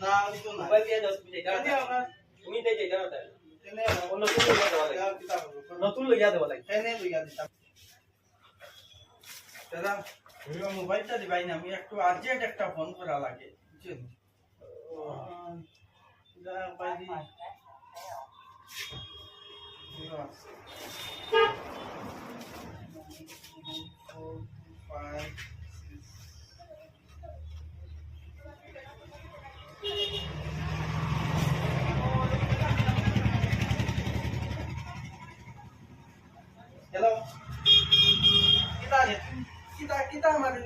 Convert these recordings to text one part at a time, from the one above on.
না দিত না মোবাইল দিয়ে দাও তুমি যেটা কেনে আমরা তুমি দেই যেটা না তাই কেনে অন্য নতুন লইয়া দেওয়া লাগে নতুন লইয়া দেওয়া লাগে কেনে লইয়া দিতাম দাদা মোবাইলটা দিবাই না আমি একটু আর্জেন্ট একটা ফোন করা লাগে বুঝছেন দা বাইদি Hello. Kita हमारे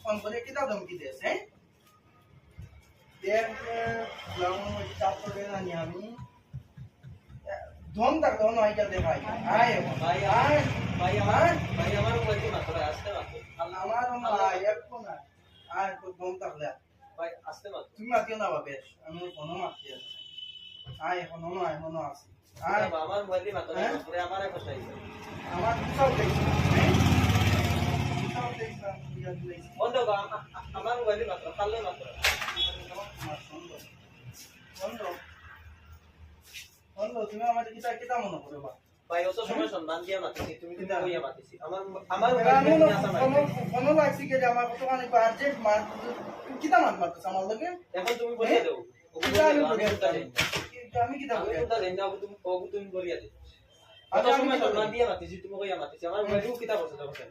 फोन पर kita धमकी दे हैं देर लाऊं चाप कर देना नहीं हमें धोन तक दोनों आई जाते भाई आए भाई आए भाई हमारे मोबाइल की मात्रा आस्ते मत हमारा ना एक को ना आए तो धोन तक ले भाई आस्ते मत तुम मत क्यों ना बाबे हमें फोनो मत किया आए फोनो ना आए फोनो आसे आए আমার মোবাইল की मात्रा पूरे हमारे पास है हमारा सब देखो सब देखो ये देखो বন্ধ কর আমার মোবাইল की मात्रा খালে মাত্র বন্ধ তুমি আমাদের কিটা মনে করো বা ভাই অত সময় সম্মান দিয়া মাতিছি তুমি কিন্তু কইয়া মাতিছি আমার আমি মোবাইল নিয়ে আসা নাই কোনো লাগছে কি যে আমার কত মানে বাজেট মার কিটা মারতেছ আমার লগে এখন তুমি বলিয়া দাও আমি কিটা বলি তুমি বলিয়া দাও অত সময় সম্মান দিয়া মাতিছি তুমি কইয়া মাতিছি আমার মোবাইল কিটা করছ তখন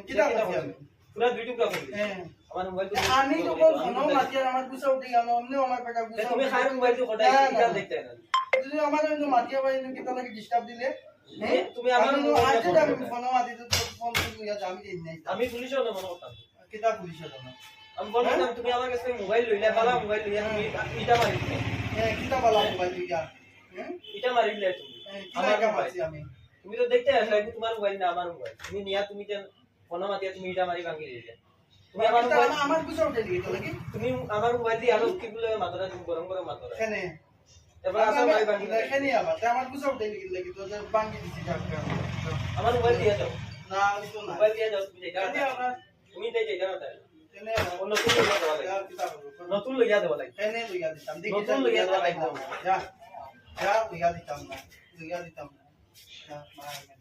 কিটা করছি আমি পুরা ভিডিও কা করলি হ্যাঁ আমার মোবাইল আমি তো কোনো মাতি আমার গুছাও দি গেল অন্য আমার টাকা গুছাও তুমি খাইর মোবাইল তো কোটাই কিটা দেখতে না তুমি আমার অন্য মাতি ভাই কিটা লাগে ডিস্টার্ব দিলে তুমি আমার আজকে আমি ফোন মাতি তো ফোন তুই আমি দিন নাই আমি পুলিশও না মনে করতাম কিটা পুলিশে না আমি বললাম তুমি আমার কাছে মোবাইল লইলা পালা মোবাইল লইয়া তুমি ইটা মারিলে কিটা বালা মোবাইল দিয়া ইটা মারিলে তুমি আমার কাছে আমি তুমি তো দেখতে আসলে তোমার মোবাইল না আমার মোবাইল তুমি নিয়া তুমি যে ফোন মাতিয়া তুমি ইটা মারি ভাঙি দিলে তুমি আমার মোবাইল আমার গুছাও দিলি তো লাগি তুমি আমার মোবাইল দিয়ে আলো কি বলে মাত্রা তুমি গরম গরম মাত্রা কেনে এবার আসা মারি ভাঙি কেনে আবার আমার গুছাও দিলি লাগি তো ভাঙি দিছি আমার মোবাইল দিয়ে দাও না দিত না মোবাইল দিয়ে দাও তুমি যেটা কেনে আমরা তুমি দেই যেটা না তাই কেনে অন্য নতুন লইয়া দেওয়া লাগে নতুন লইয়া দেওয়া লাগে কেনে লইয়া দিতাম নতুন লইয়া দেওয়া লাগে যা লইয়া দিতাম না লইয়া দিতাম না